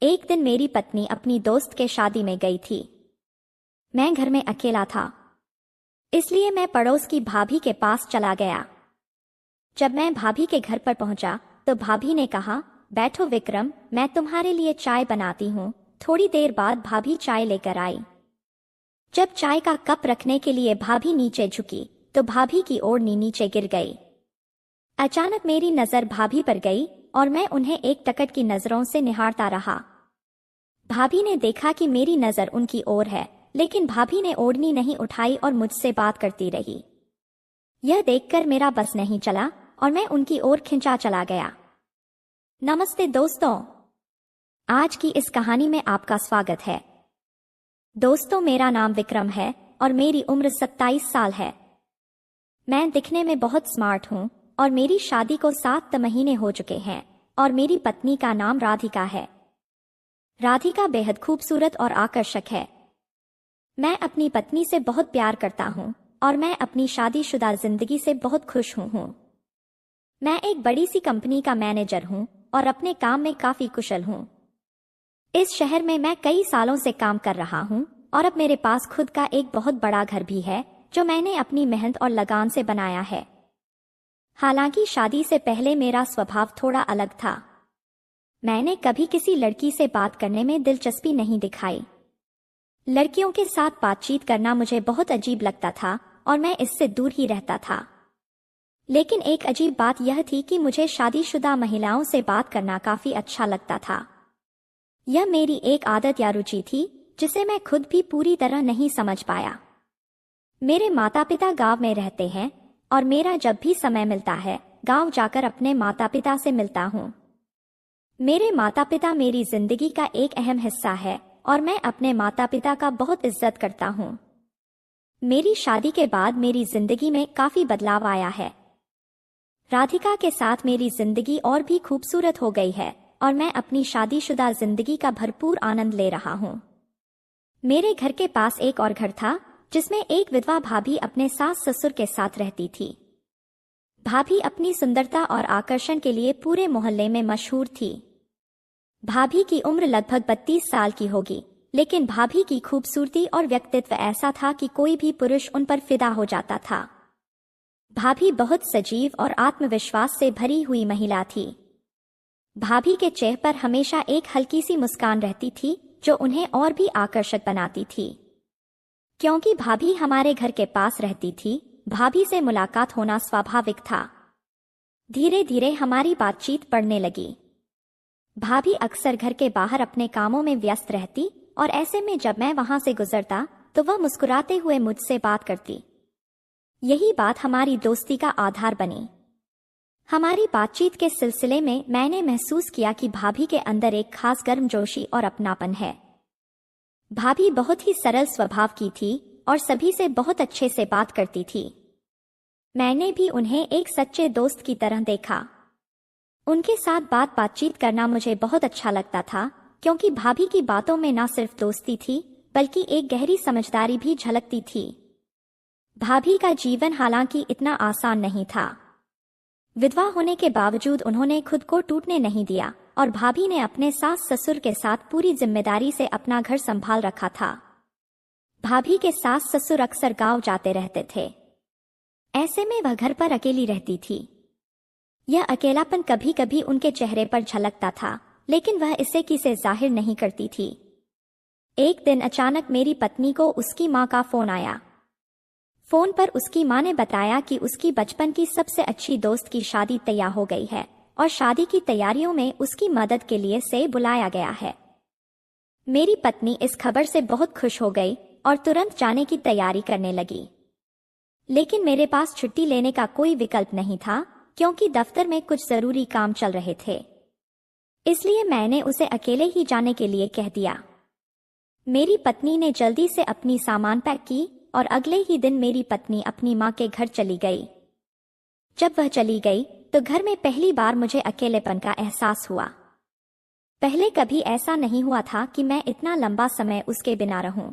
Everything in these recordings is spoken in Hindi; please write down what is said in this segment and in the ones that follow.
एक दिन मेरी पत्नी अपनी दोस्त के शादी में गई थी। मैं घर में अकेला था, इसलिए मैं पड़ोस की भाभी के पास चला गया। जब मैं भाभी के घर पर पहुंचा तो भाभी ने कहा, बैठो विक्रम, मैं तुम्हारे लिए चाय बनाती हूँ। थोड़ी देर बाद भाभी चाय लेकर आई। जब चाय का कप रखने के लिए भाभी नीचे झुकी तो भाभी की ओढ़नी नीचे गिर गई। अचानक मेरी नजर भाभी पर गई और मैं उन्हें एक टकट की नजरों से निहारता रहा। भाभी ने देखा कि मेरी नजर उनकी ओर है, लेकिन भाभी ने ओढ़नी नहीं उठाई और मुझसे बात करती रही। यह देखकर मेरा बस नहीं चला और मैं उनकी ओर खिंचा चला गया। नमस्ते दोस्तों, आज की इस कहानी में आपका स्वागत है। दोस्तों, मेरा नाम विक्रम है और मेरी उम्र 27 साल है। मैं दिखने में बहुत स्मार्ट हूँ और मेरी शादी को 7 महीने हो चुके हैं और मेरी पत्नी का नाम राधिका है। राधिका बेहद खूबसूरत और आकर्षक है। मैं अपनी पत्नी से बहुत प्यार करता हूँ और मैं अपनी शादीशुदा जिंदगी से बहुत खुश हूँ। मैं एक बड़ी सी कंपनी का मैनेजर हूँ और अपने काम में काफी कुशल हूँ। इस शहर में मैं कई सालों से काम कर रहा हूँ और अब मेरे पास खुद का एक बहुत बड़ा घर भी है जो मैंने अपनी मेहनत और लगान से बनाया है। हालांकि शादी से पहले मेरा स्वभाव थोड़ा अलग था। मैंने कभी किसी लड़की से बात करने में दिलचस्पी नहीं दिखाई। लड़कियों के साथ बातचीत करना मुझे बहुत अजीब लगता था और मैं इससे दूर ही रहता था। लेकिन एक अजीब बात यह थी कि मुझे शादीशुदा महिलाओं से बात करना काफी अच्छा लगता था। यह मेरी एक आदत या रुचि थी जिसे मैं खुद भी पूरी तरह नहीं समझ पाया। मेरे माता पिता गांव में रहते हैं और मेरा जब भी समय मिलता है गांव जाकर अपने माता पिता से मिलता हूँ। मेरे माता पिता मेरी जिंदगी का एक अहम हिस्सा है और मैं अपने माता पिता का बहुत इज्जत करता हूँ। मेरी शादी के बाद मेरी जिंदगी में काफी बदलाव आया है। राधिका के साथ मेरी जिंदगी और भी खूबसूरत हो गई है और मैं अपनी शादीशुदा जिंदगी का भरपूर आनंद ले रहा हूँ। मेरे घर के पास एक और घर था जिसमें एक विधवा भाभी अपने सास ससुर के साथ रहती थी। भाभी अपनी सुंदरता और आकर्षण के लिए पूरे मोहल्ले में मशहूर थी। भाभी की उम्र लगभग 32 साल की होगी, लेकिन भाभी की खूबसूरती और व्यक्तित्व ऐसा था कि कोई भी पुरुष उन पर फिदा हो जाता था। भाभी बहुत सजीव और आत्मविश्वास से भरी हुई महिला थी। भाभी के चेहरे पर हमेशा एक हल्की सी मुस्कान रहती थी जो उन्हें और भी आकर्षक बनाती थी। क्योंकि भाभी हमारे घर के पास रहती थी, भाभी से मुलाकात होना स्वाभाविक था। धीरे धीरे हमारी बातचीत बढ़ने लगी। भाभी अक्सर घर के बाहर अपने कामों में व्यस्त रहती और ऐसे में जब मैं वहां से गुजरता तो वह मुस्कुराते हुए मुझसे बात करती। यही बात हमारी दोस्ती का आधार बनी। हमारी बातचीत के सिलसिले में मैंने महसूस किया कि भाभी के अंदर एक खास गर्मजोशी और अपनापन है। भाभी बहुत ही सरल स्वभाव की थी और सभी से बहुत अच्छे से बात करती थी। मैंने भी उन्हें एक सच्चे दोस्त की तरह देखा। उनके साथ बातचीत करना मुझे बहुत अच्छा लगता था, क्योंकि भाभी की बातों में न सिर्फ दोस्ती थी बल्कि एक गहरी समझदारी भी झलकती थी। भाभी का जीवन हालांकि इतना आसान नहीं था। विधवा होने के बावजूद उन्होंने खुद को टूटने नहीं दिया और भाभी ने अपने सास ससुर के साथ पूरी जिम्मेदारी से अपना घर संभाल रखा था। भाभी के सास ससुर अक्सर गांव जाते रहते थे। ऐसे में वह घर पर अकेली रहती थी। यह अकेलापन कभी कभी उनके चेहरे पर झलकता था, लेकिन वह इसे किसी जाहिर नहीं करती थी। एक दिन अचानक मेरी पत्नी को उसकी माँ का फोन आया। फोन पर उसकी माँ ने बताया कि उसकी बचपन की सबसे अच्छी दोस्त की शादी तैयार हो गई है और शादी की तैयारियों में उसकी मदद के लिए से बुलाया गया है। मेरी पत्नी इस खबर से बहुत खुश हो गई और तुरंत जाने की तैयारी करने लगी। लेकिन मेरे पास छुट्टी लेने का कोई विकल्प नहीं था, क्योंकि दफ्तर में कुछ जरूरी काम चल रहे थे। इसलिए मैंने उसे अकेले ही जाने के लिए कह दिया। मेरी पत्नी ने जल्दी से अपनी सामान पैक की और अगले ही दिन मेरी पत्नी अपनी माँ के घर चली गई। जब वह चली गई तो घर में पहली बार मुझे अकेलेपन का एहसास हुआ। पहले कभी ऐसा नहीं हुआ था कि मैं इतना लंबा समय उसके बिना रहूं।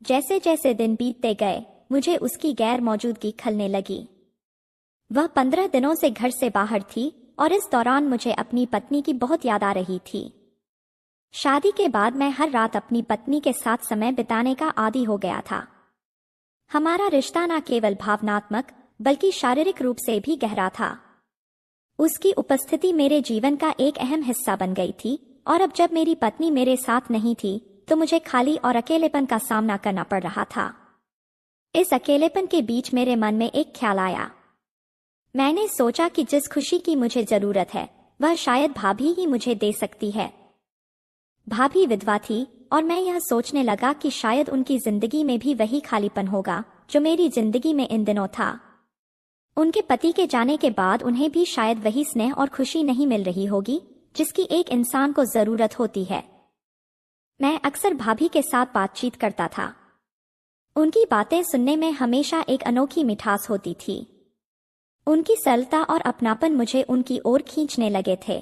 जैसे जैसे दिन बीतते गए मुझे उसकी गैर मौजूदगी खलने लगी। वह 15 दिनों से घर से बाहर थी और इस दौरान मुझे अपनी पत्नी की बहुत याद आ रही थी। शादी के बाद मैं हर रात अपनी पत्नी के साथ समय बिताने का आदी हो गया था। हमारा रिश्ता न केवल भावनात्मक बल्कि शारीरिक रूप से भी गहरा था। उसकी उपस्थिति मेरे जीवन का एक अहम हिस्सा बन गई थी, और अब जब मेरी पत्नी मेरे साथ नहीं थी तो मुझे खाली और अकेलेपन का सामना करना पड़ रहा था। इस अकेलेपन के बीच मेरे मन में एक ख्याल आया। मैंने सोचा कि जिस खुशी की मुझे जरूरत है वह शायद भाभी ही मुझे दे सकती है। भाभी विधवा थी और मैं यह सोचने लगा कि शायद उनकी जिंदगी में भी वही खालीपन होगा जो मेरी जिंदगी में इन दिनों था। उनके पति के जाने के बाद उन्हें भी शायद वही स्नेह और खुशी नहीं मिल रही होगी जिसकी एक इंसान को जरूरत होती है। मैं अक्सर भाभी के साथ बातचीत करता था। उनकी बातें सुनने में हमेशा एक अनोखी मिठास होती थी। उनकी सरलता और अपनापन मुझे उनकी ओर खींचने लगे थे।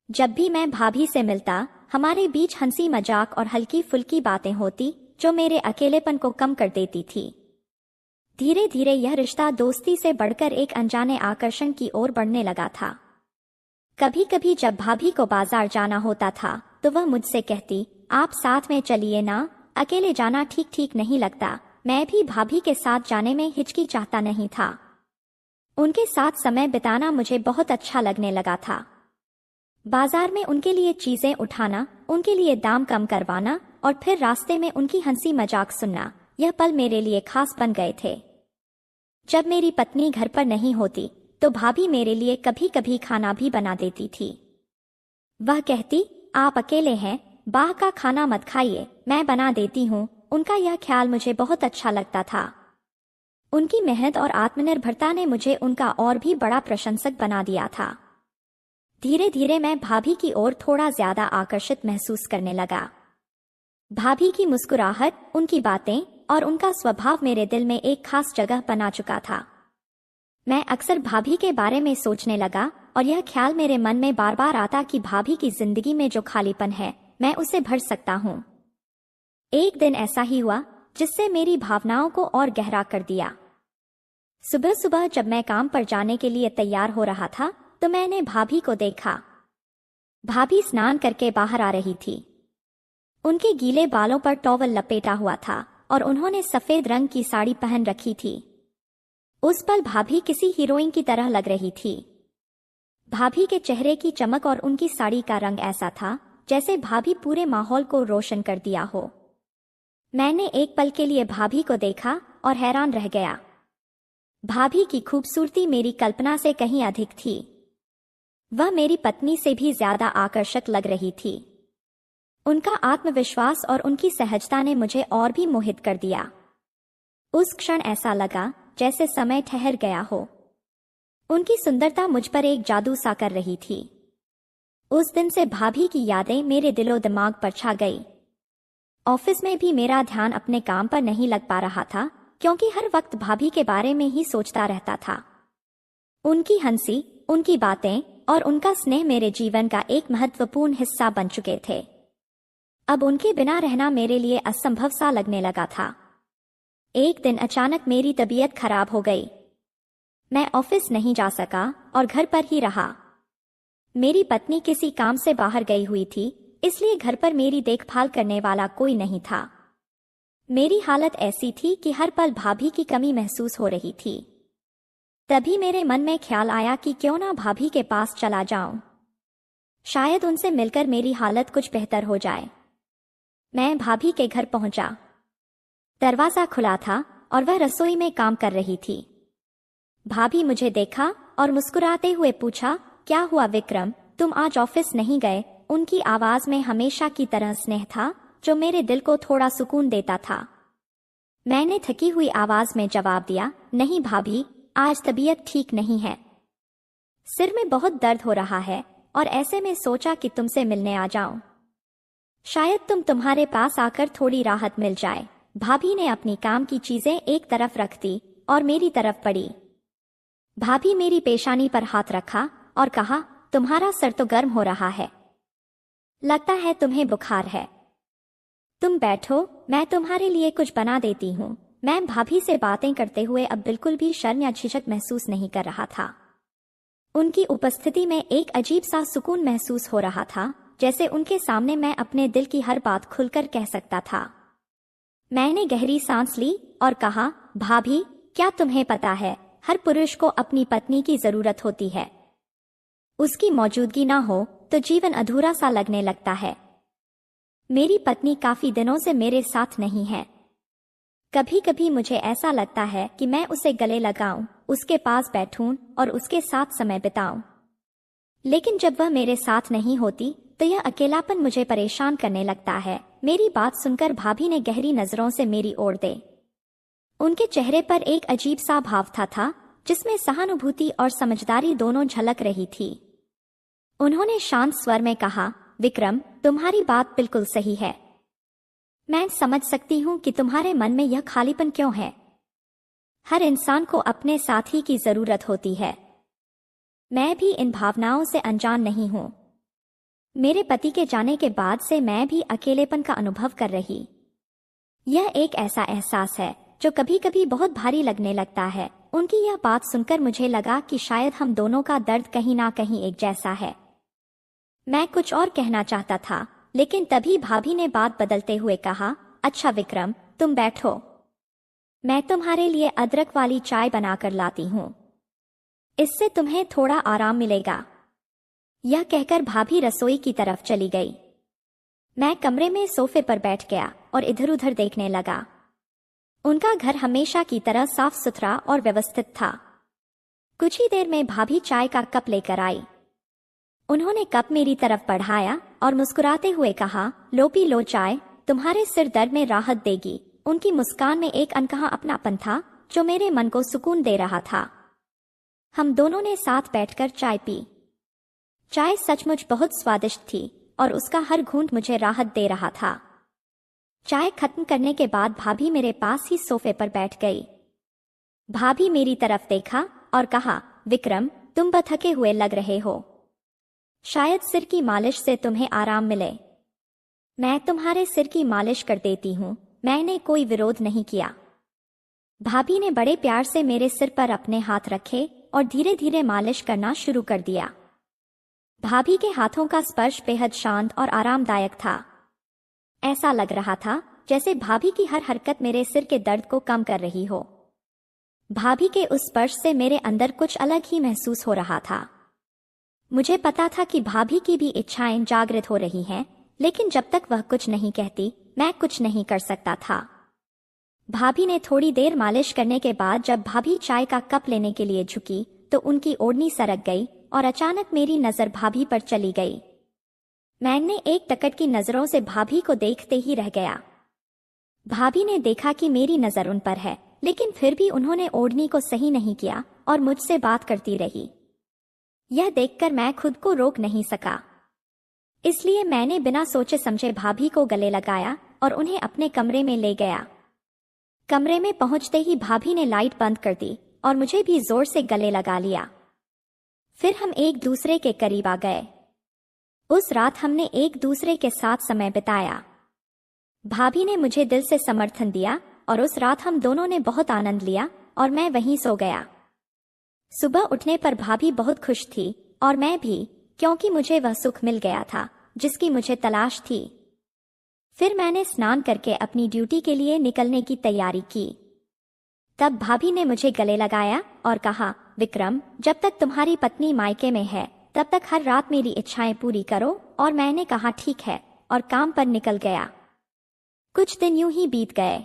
जब भी मैं भाभी से मिलता हमारे बीच हंसी मजाक और हल्की फुल्की बातें होती जो मेरे अकेलेपन को कम कर देती थी। धीरे धीरे यह रिश्ता दोस्ती से बढ़कर एक अनजाने आकर्षण की ओर बढ़ने लगा था। कभी कभी जब भाभी को बाजार जाना होता था तो वह मुझसे कहती, आप साथ में चलिए ना, अकेले जाना ठीक ठीक नहीं लगता। मैं भी भाभी के साथ जाने में हिचकिचाता नहीं था। उनके साथ समय बिताना मुझे बहुत अच्छा लगने लगा था। बाजार में उनके लिए चीजें उठाना, उनके लिए दाम कम करवाना और फिर रास्ते में उनकी हंसी मजाक सुनना, यह पल मेरे लिए खास बन गए थे। जब मेरी पत्नी घर पर नहीं होती तो भाभी मेरे लिए कभी कभी खाना भी बना देती थी। वह कहती, आप अकेले हैं, बाहर का खाना मत खाइए, मैं बना देती हूँ। उनका यह ख्याल मुझे बहुत अच्छा लगता था। उनकी मेहनत और आत्मनिर्भरता ने मुझे उनका और भी बड़ा प्रशंसक बना दिया था। धीरे धीरे मैं भाभी की ओर थोड़ा ज्यादा आकर्षित महसूस करने लगा। भाभी की मुस्कुराहट, उनकी बातें और उनका स्वभाव मेरे दिल में एक खास जगह बना चुका था। मैं अक्सर भाभी के बारे में सोचने लगा और यह ख्याल मेरे मन में बार बार आता कि भाभी की जिंदगी में जो खालीपन है मैं उसे भर सकता हूँ। एक दिन ऐसा ही हुआ जिससे मेरी भावनाओं को और गहरा कर दिया। सुबह सुबह जब मैं काम पर जाने के लिए तैयार हो रहा था तो मैंने भाभी को देखा। भाभी स्नान करके बाहर आ रही थी। उनके गीले बालों पर टॉवल लपेटा हुआ था और उन्होंने सफेद रंग की साड़ी पहन रखी थी। उस पल भाभी किसी हीरोइन की तरह लग रही थी। भाभी के चेहरे की चमक और उनकी साड़ी का रंग ऐसा था जैसे भाभी पूरे माहौल को रोशन कर दिया हो। मैंने एक पल के लिए भाभी को देखा और हैरान रह गया। भाभी की खूबसूरती मेरी कल्पना से कहीं अधिक थी। वह मेरी पत्नी से भी ज्यादा आकर्षक लग रही थी। उनका आत्मविश्वास और उनकी सहजता ने मुझे और भी मोहित कर दिया। उस क्षण ऐसा लगा जैसे समय ठहर गया हो। उनकी सुंदरता मुझ पर एक जादू सा कर रही थी। उस दिन से भाभी की यादें मेरे दिलो दिमाग पर छा गई। ऑफिस में भी मेरा ध्यान अपने काम पर नहीं लग पा रहा था क्योंकि हर वक्त भाभी के बारे में ही सोचता रहता था। उनकी हंसी, उनकी बातें और उनका स्नेह मेरे जीवन का एक महत्वपूर्ण हिस्सा बन चुके थे। अब उनके बिना रहना मेरे लिए असंभव सा लगने लगा था। एक दिन अचानक मेरी तबीयत खराब हो गई। मैं ऑफिस नहीं जा सका और घर पर ही रहा। मेरी पत्नी किसी काम से बाहर गई हुई थी, इसलिए घर पर मेरी देखभाल करने वाला कोई नहीं था। मेरी हालत ऐसी थी कि हर पल भाभी की कमी महसूस हो रही थी। तभी मेरे मन में ख्याल आया कि क्यों ना भाभी के पास चला जाऊं। शायद उनसे मिलकर मेरी हालत कुछ बेहतर हो जाए। मैं भाभी के घर पहुंचा। दरवाजा खुला था और वह रसोई में काम कर रही थी। भाभी मुझे देखा और मुस्कुराते हुए पूछा, क्या हुआ विक्रम, तुम आज ऑफिस नहीं गए? उनकी आवाज में हमेशा की तरह स्नेह था जो मेरे दिल को थोड़ा सुकून देता था। मैंने थकी हुई आवाज में जवाब दिया, नहीं भाभी, आज तबीयत ठीक नहीं है। सिर में बहुत दर्द हो रहा है और ऐसे में सोचा कि तुमसे मिलने आ जाऊं। शायद तुम्हारे पास आकर थोड़ी राहत मिल जाए। भाभी ने अपनी काम की चीजें एक तरफ रख दी और मेरी तरफ पड़ी। भाभी मेरी पेशानी पर हाथ रखा और कहा, तुम्हारा सर तो गर्म हो रहा है, लगता है तुम्हें बुखार है। तुम बैठो, मैं तुम्हारे लिए कुछ बना देती हूँ। मैं भाभी से बातें करते हुए अब बिल्कुल भी शर्म या झिझक महसूस नहीं कर रहा था। उनकी उपस्थिति में एक अजीब सा सुकून महसूस हो रहा था जैसे उनके सामने मैं अपने दिल की हर बात खुलकर कह सकता था। मैंने गहरी सांस ली और कहा, भाभी, क्या तुम्हें पता है, हर पुरुष को अपनी पत्नी की जरूरत होती है। उसकी मौजूदगी ना हो तो जीवन अधूरा सा लगने लगता है। मेरी पत्नी काफी दिनों से मेरे साथ नहीं है। कभी कभी मुझे ऐसा लगता है कि मैं उसे गले लगाऊं, उसके पास बैठूं और उसके साथ समय बिताऊं। लेकिन जब वह मेरे साथ नहीं होती तो यह अकेलापन मुझे परेशान करने लगता है। मेरी बात सुनकर भाभी ने गहरी नजरों से मेरी ओर दे। उनके चेहरे पर एक अजीब सा भाव था जिसमें सहानुभूति और समझदारी दोनों झलक रही थी। उन्होंने शांत स्वर में कहा, विक्रम, तुम्हारी बात बिल्कुल सही है। मैं समझ सकती हूँ कि तुम्हारे मन में यह खालीपन क्यों है। हर इंसान को अपने साथी की जरूरत होती है। मैं भी इन भावनाओं से अनजान नहीं हूँ। मेरे पति के जाने के बाद से मैं भी अकेलेपन का अनुभव कर रही। यह एक ऐसा एहसास है जो कभी कभी बहुत भारी लगने लगता है। उनकी यह बात सुनकर मुझे लगा कि शायद हम दोनों का दर्द कहीं ना कहीं एक जैसा है। मैं कुछ और कहना चाहता था, लेकिन तभी भाभी ने बात बदलते हुए कहा, अच्छा विक्रम, तुम बैठो, मैं तुम्हारे लिए अदरक वाली चाय बनाकर लाती हूँ, इससे तुम्हें थोड़ा आराम मिलेगा। यह कहकर भाभी रसोई की तरफ चली गई। मैं कमरे में सोफे पर बैठ गया और इधर उधर देखने लगा। उनका घर हमेशा की तरह साफ सुथरा और व्यवस्थित था। कुछ ही देर में भाभी चाय का कप लेकर आई। उन्होंने कप मेरी तरफ बढ़ाया और मुस्कुराते हुए कहा, लो पी लो चाय, तुम्हारे सिर दर्द में राहत देगी। उनकी मुस्कान में एक अनकहा अपनापन था जो मेरे मन को सुकून दे रहा था। हम दोनों ने साथ बैठकर चाय पी। चाय सचमुच बहुत स्वादिष्ट थी और उसका हर घूंट मुझे राहत दे रहा था। चाय खत्म करने के बाद भाभी मेरे पास ही सोफे पर बैठ गई। भाभी मेरी तरफ देखा और कहा, विक्रम, तुम थके हुए लग रहे हो, शायद सिर की मालिश से तुम्हें आराम मिले। मैं तुम्हारे सिर की मालिश कर देती हूँ। मैंने कोई विरोध नहीं किया। भाभी ने बड़े प्यार से मेरे सिर पर अपने हाथ रखे और धीरे धीरे मालिश करना शुरू कर दिया। भाभी के हाथों का स्पर्श बेहद शांत और आरामदायक था। ऐसा लग रहा था जैसे भाभी की हर हरकत मेरे सिर के दर्द को कम कर रही हो। भाभी के उस स्पर्श से मेरे अंदर कुछ अलग ही महसूस हो रहा था। मुझे पता था कि भाभी की भी इच्छाएं जागृत हो रही हैं, लेकिन जब तक वह कुछ नहीं कहती मैं कुछ नहीं कर सकता था। भाभी ने थोड़ी देर मालिश करने के बाद जब भाभी चाय का कप लेने के लिए झुकी तो उनकी ओढ़नी सरक गई और अचानक मेरी नजर भाभी पर चली गई। मैंने एक टकट की नजरों से भाभी को देखते ही रह गया। भाभी ने देखा कि मेरी नजर उन पर है, लेकिन फिर भी उन्होंने ओढ़नी को सही नहीं किया और मुझसे बात करती रही। यह देखकर मैं खुद को रोक नहीं सका, इसलिए मैंने बिना सोचे समझे भाभी को गले लगाया और उन्हें अपने कमरे में ले गया। कमरे में पहुंचते ही भाभी ने लाइट बंद कर दी और मुझे भी जोर से गले लगा लिया। फिर हम एक दूसरे के करीब आ गए। उस रात हमने एक दूसरे के साथ समय बिताया। भाभी ने मुझे दिल से समर्थन दिया और उस रात हम दोनों ने बहुत आनंद लिया और मैं वहीं सो गया। सुबह उठने पर भाभी बहुत खुश थी और मैं भी, क्योंकि मुझे वह सुख मिल गया था जिसकी मुझे तलाश थी। फिर मैंने स्नान करके अपनी ड्यूटी के लिए निकलने की तैयारी की। तब भाभी ने मुझे गले लगाया और कहा, विक्रम, जब तक तुम्हारी पत्नी मायके में है तब तक हर रात मेरी इच्छाएं पूरी करो। और मैंने कहा ठीक है और काम पर निकल गया। कुछ दिन यूं ही बीत गए।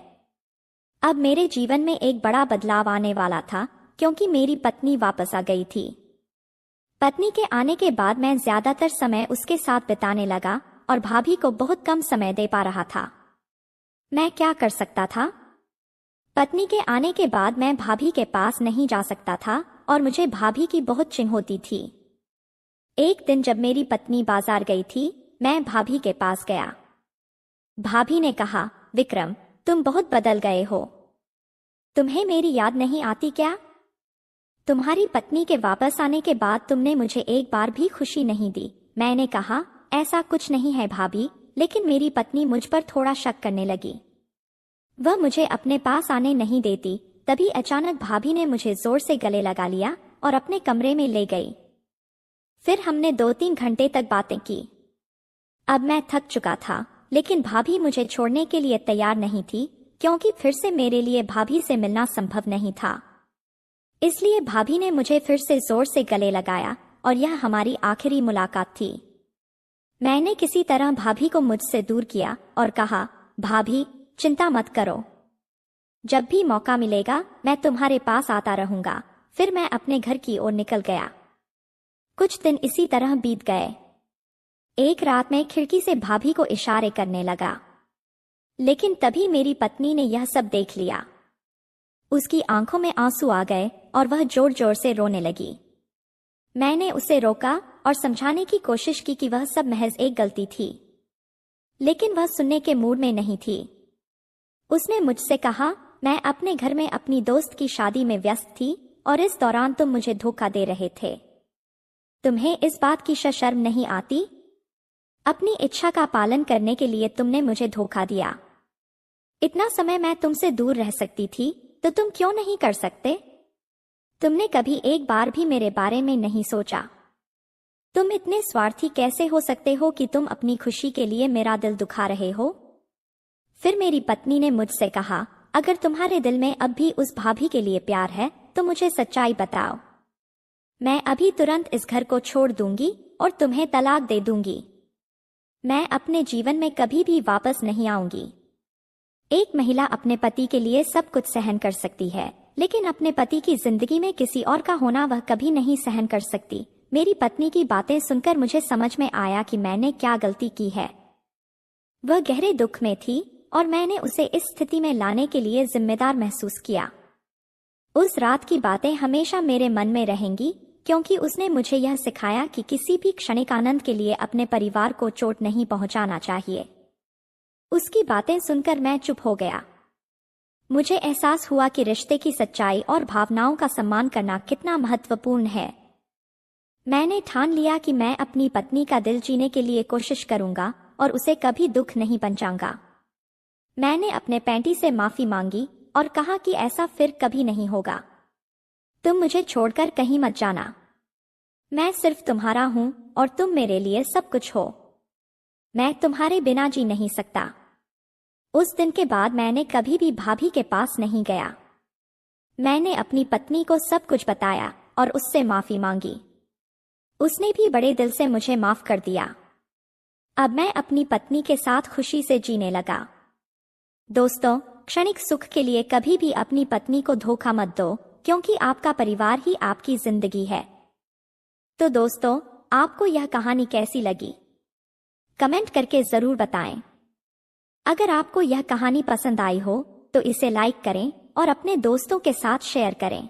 अब मेरे जीवन में एक बड़ा बदलाव आने वाला था क्योंकि मेरी पत्नी वापस आ गई थी। पत्नी के आने के बाद मैं ज्यादातर समय उसके साथ बिताने लगा और भाभी को बहुत कम समय दे पा रहा था। मैं क्या कर सकता था? पत्नी के आने के बाद मैं भाभी के पास नहीं जा सकता था और मुझे भाभी की बहुत चिंता होती थी। एक दिन जब मेरी पत्नी बाजार गई थी, मैं भाभी के पास गया। भाभी ने कहा, विक्रम, तुम बहुत बदल गए हो। तुम्हें मेरी याद नहीं आती क्या? तुम्हारी पत्नी के वापस आने के बाद तुमने मुझे एक बार भी खुशी नहीं दी। मैंने कहा, ऐसा कुछ नहीं है भाभी, लेकिन मेरी पत्नी मुझ पर थोड़ा शक करने लगी। वह मुझे अपने पास आने नहीं देती। तभी अचानक भाभी ने मुझे जोर से गले लगा लिया और अपने कमरे में ले गई। फिर हमने 2-3 घंटे तक बातें की। अब मैं थक चुका था, लेकिन भाभी मुझे छोड़ने के लिए तैयार नहीं थी, क्योंकि फिर से मेरे लिए भाभी से मिलना संभव नहीं था। इसलिए भाभी ने मुझे फिर से जोर से गले लगाया और यह हमारी आखिरी मुलाकात थी। मैंने किसी तरह भाभी को मुझसे दूर किया और कहा, भाभी चिंता मत करो, जब भी मौका मिलेगा मैं तुम्हारे पास आता रहूंगा। फिर मैं अपने घर की ओर निकल गया। कुछ दिन इसी तरह बीत गए। एक रात मैं खिड़की से भाभी को इशारे करने लगा, लेकिन तभी मेरी पत्नी ने यह सब देख लिया। उसकी आंखों में आंसू आ गए और वह जोर जोर से रोने लगी। मैंने उसे रोका और समझाने की कोशिश की कि वह सब महज एक गलती थी, लेकिन वह सुनने के मूड में नहीं थी। उसने मुझसे कहा, मैं अपने घर में अपनी दोस्त की शादी में व्यस्त थी और इस दौरान तुम मुझे धोखा दे रहे थे। तुम्हें इस बात की शर्म नहीं आती? अपनी इच्छा का पालन करने के लिए तुमने मुझे धोखा दिया। इतना समय मैं तुमसे दूर रह सकती थी, तो तुम क्यों नहीं कर सकते? तुमने कभी एक बार भी मेरे बारे में नहीं सोचा। तुम इतने स्वार्थी कैसे हो सकते हो कि तुम अपनी खुशी के लिए मेरा दिल दुखा रहे हो? फिर मेरी पत्नी ने मुझसे कहा, अगर तुम्हारे दिल में अब भी उस भाभी के लिए प्यार है तो मुझे सच्चाई बताओ। मैं अभी तुरंत इस घर को छोड़ दूंगी और तुम्हें तलाक दे दूंगी। मैं अपने जीवन में कभी भी वापस नहीं आऊंगी। एक महिला अपने पति के लिए सब कुछ सहन कर सकती है, लेकिन अपने पति की जिंदगी में किसी और का होना वह कभी नहीं सहन कर सकती। मेरी पत्नी की बातें सुनकर मुझे समझ में आया कि मैंने क्या गलती की है। वह गहरे दुख में थी और मैंने उसे इस स्थिति में लाने के लिए जिम्मेदार महसूस किया। उस रात की बातें हमेशा मेरे मन में रहेंगी, क्योंकि उसने मुझे यह सिखाया कि किसी भी क्षणिक आनंद के लिए अपने परिवार को चोट नहीं पहुंचाना चाहिए। उसकी बातें सुनकर मैं चुप हो गया। मुझे एहसास हुआ कि रिश्ते की सच्चाई और भावनाओं का सम्मान करना कितना महत्वपूर्ण है। मैंने ठान लिया कि मैं अपनी पत्नी का दिल जीने के लिए कोशिश करूंगा और उसे कभी दुख नहीं पहुंचाऊंगा। मैंने अपने पैंटी से माफी मांगी और कहा कि ऐसा फिर कभी नहीं होगा। तुम मुझे छोड़कर कहीं मत जाना। मैं सिर्फ तुम्हारा हूं और तुम मेरे लिए सब कुछ हो। मैं तुम्हारे बिना जी नहीं सकता। उस दिन के बाद मैंने कभी भी भाभी के पास नहीं गया। मैंने अपनी पत्नी को सब कुछ बताया और उससे माफी मांगी। उसने भी बड़े दिल से मुझे माफ कर दिया। अब मैं अपनी पत्नी के साथ खुशी से जीने लगा। दोस्तों, क्षणिक सुख के लिए कभी भी अपनी पत्नी को धोखा मत दो, क्योंकि आपका परिवार ही आपकी जिंदगी है। तो दोस्तों, आपको यह कहानी कैसी लगी? कमेंट करके जरूर बताएं। अगर आपको यह कहानी पसंद आई हो तो इसे लाइक करें और अपने दोस्तों के साथ शेयर करें।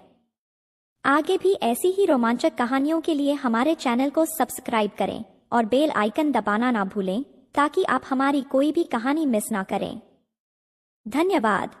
आगे भी ऐसी ही रोमांचक कहानियों के लिए हमारे चैनल को सब्सक्राइब करें और बेल आइकन दबाना ना भूलें, ताकि आप हमारी कोई भी कहानी मिस ना करें। धन्यवाद।